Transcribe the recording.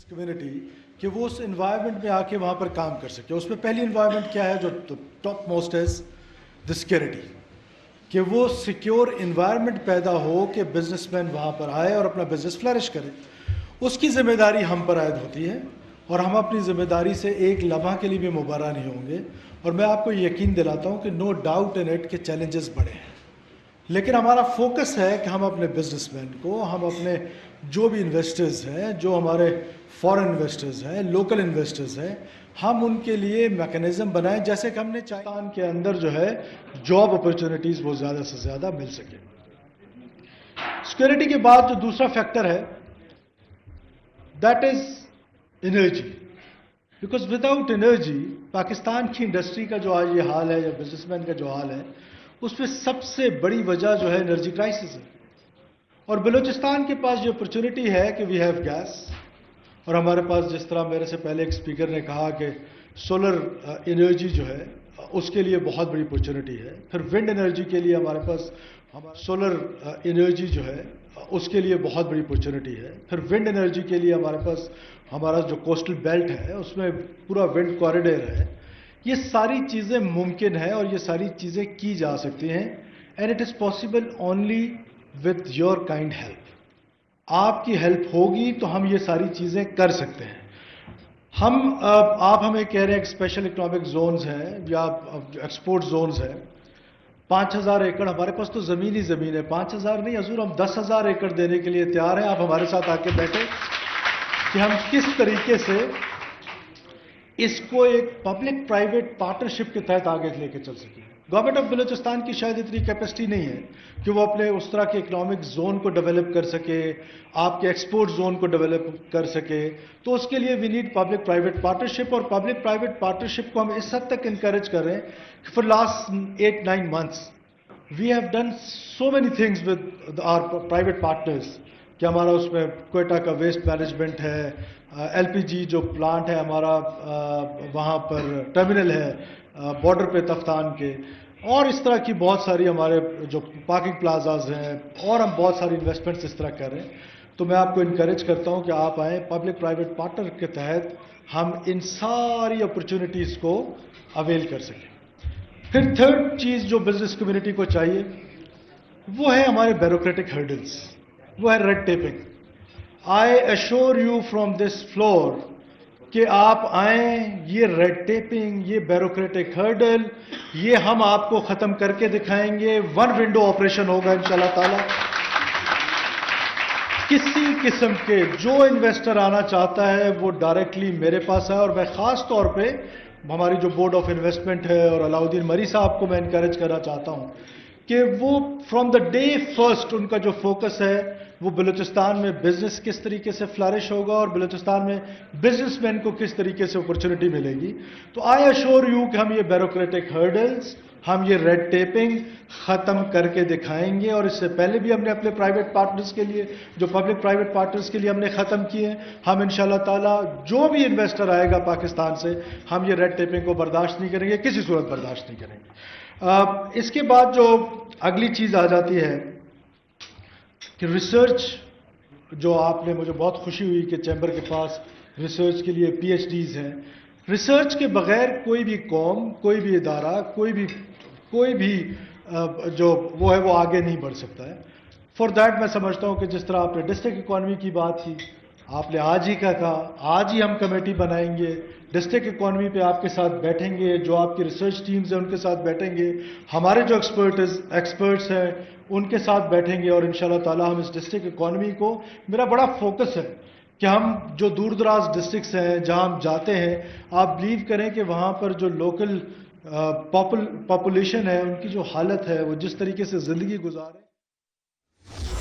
Community कि वो उस इन्वायरमेंट में आके वहाँ पर काम कर सके। उसमें पहली इन्वायरमेंट क्या है जो टॉप मोस्ट है, द सिक्योरिटी, कि वो सिक्योर इन्वायरमेंट पैदा हो कि बिजनेसमैन वहाँ पर आए और अपना बिजनेस फ्लरिश करे। उसकी जिम्मेदारी हम पर आयद होती है और हम अपनी जिम्मेदारी से एक लम्हा के लिए भी मुबर्रा नहीं होंगे। और मैं आपको यकीन दिलाता हूँ कि नो डाउट इन इट के चैलेंजेस बड़े हैं, लेकिन हमारा फोकस है कि हम अपने बिजनेसमैन को, हम अपने जो भी इन्वेस्टर्स हैं, जो हमारे फॉरेन इन्वेस्टर्स हैं, लोकल इन्वेस्टर्स हैं, हम उनके लिए मैकेनिज्म बनाएं जैसे कि हमने पाकिस्तान के अंदर जो है जॉब अपॉर्चुनिटीज़ वो ज़्यादा से ज़्यादा मिल सके। सिक्योरिटी के बाद जो दूसरा फैक्टर है that is energy, because without energy Pakistan की इंडस्ट्री का जो आज ये हाल है या बिजनेसमैन का जो हाल है उसमें सबसे बड़ी वजह जो है एनर्जी क्राइसिस है। और बलूचिस्तान के पास जो अपॉर्चुनिटी है कि वी हैव गैस, और हमारे पास जिस तरह मेरे से पहले एक स्पीकर ने कहा कि सोलर एनर्जी जो है उसके लिए बहुत बड़ी अपॉर्चुनिटी है। फिर विंड एनर्जी के लिए हमारे पास सोलर एनर्जी जो है उसके लिए बहुत बड़ी अपॉर्चुनिटी है। फिर विंड एनर्जी के लिए हमारे पास हमारा जो कोस्टल बेल्ट है उसमें पूरा विंड कॉरिडोर है। ये सारी चीज़ें मुमकिन है और ये सारी चीज़ें की जा सकती हैं, and it is possible only with your kind help. आपकी हेल्प होगी तो हम ये सारी चीज़ें कर सकते हैं। आप हमें कह रहे हैं कि स्पेशल इकोनॉमिक जोन्स हैं या एक्सपोर्ट जोन्स हैं, 5000 एकड़ हमारे पास तो ज़मीन ही ज़मीन है। 5000 नहीं हजूर, हम 10,000 एकड़ देने के लिए तैयार हैं। आप हमारे साथ आके बैठे कि हम किस तरीके से इसको एक पब्लिक प्राइवेट पार्टनरशिप के तहत आगे लेके चल सकें। गवर्नमेंट ऑफ बलूचिस्तान की शायद इतनी कैपेसिटी नहीं है कि वो अपने उस तरह के इकोनॉमिक जोन को डेवलप कर सके, आपके एक्सपोर्ट जोन को डेवलप कर सके। तो उसके लिए we need public private partnership, और पब्लिक प्राइवेट पार्टनरशिप को हम इस हद तक इंकरेज कर रहे हैं कि for last 8-9 months we have done so many things with our private partners कि हमारा उसमें क्वेटा का वेस्ट मैनेजमेंट है, एलपीजी जो प्लांट है हमारा, वहाँ पर टर्मिनल है बॉर्डर पे तफ्तान के, और इस तरह की बहुत सारी हमारे जो पार्किंग प्लाजाज हैं, और हम बहुत सारी इन्वेस्टमेंट्स इस तरह कर रहे हैं। तो मैं आपको इनकरेज करता हूँ कि आप आएँ, पब्लिक प्राइवेट पार्टनर के तहत हम इन सारी अपॉर्चुनिटीज़ को अवेल कर सकें। फिर थर्ड चीज़ जो बिजनेस कम्युनिटी को चाहिए वो है हमारे ब्यूरोक्रेटिक हर्डल्स, वो है red tapping. I assure you from this floor कि आप आएँ, ये रेड टेपिंग, ये ब्यूरोक्रेटिक हर्डल, ये हम आपको ख़त्म करके दिखाएंगे। वन विंडो ऑपरेशन होगा इंशाल्लाह ताला। किसी किस्म के जो इन्वेस्टर आना चाहता है वो डायरेक्टली मेरे पास है, और मैं ख़ास तौर पे हमारी जो बोर्ड ऑफ इन्वेस्टमेंट है और अलाउद्दीन मरी साहब को मैं इनकरेज करना चाहता हूँ कि वो फ्रॉम द डे फर्स्ट उनका जो फोकस है वो बलूचिस्तान में बिजनेस किस तरीके से फ्लरिश होगा और बलूचिस्तान में बिजनेसमैन को किस तरीके से अपॉर्चुनिटी मिलेगी। तो आई एश्योर यू कि हम ये ब्यूरोक्रेटिक हर्डल्स, हम ये रेड टेपिंग ख़त्म करके दिखाएंगे। और इससे पहले भी हमने अपने प्राइवेट पार्टनर्स के लिए, जो पब्लिक प्राइवेट पार्टनर्स के लिए हमने ख़त्म किए हैं। हम इंशाल्लाह ताला जो भी इन्वेस्टर आएगा पाकिस्तान से, हम ये रेड टेपिंग को बर्दाश्त नहीं करेंगे, किसी सूरत बर्दाश्त नहीं करेंगे। इसके बाद जो अगली चीज़ आ जाती है कि रिसर्च, जो आपने, मुझे बहुत खुशी हुई कि चैम्बर के पास रिसर्च के लिए PhDs हैं। रिसर्च के बगैर कोई भी कौम, कोई भी इदारा, कोई भी जो वो है वो आगे नहीं बढ़ सकता है। फॉर दैट मैं समझता हूँ कि जिस तरह आपने डिस्ट्रिक्ट इकॉनमी की बात की, आपने आज ही का कहा, आज ही हम कमेटी बनाएंगे, डिस्ट्रिक्ट इकॉनमी पे आपके साथ बैठेंगे, जो आपकी रिसर्च टीम्स हैं उनके साथ बैठेंगे, हमारे जो एक्सपर्ट्स हैं उनके साथ बैठेंगे, और इंशाल्लाह ताला हम इस डिस्ट्रिक्ट इकॉनमी को, मेरा बड़ा फोकस है कि हम जो दूर दराज डिस्ट्रिक्ट्स हैं जहां हम जाते हैं, आप बिलीव करें कि वहां पर जो लोकल पॉपुलेशन है उनकी जो हालत है, वो जिस तरीके से ज़िंदगी गुजारे।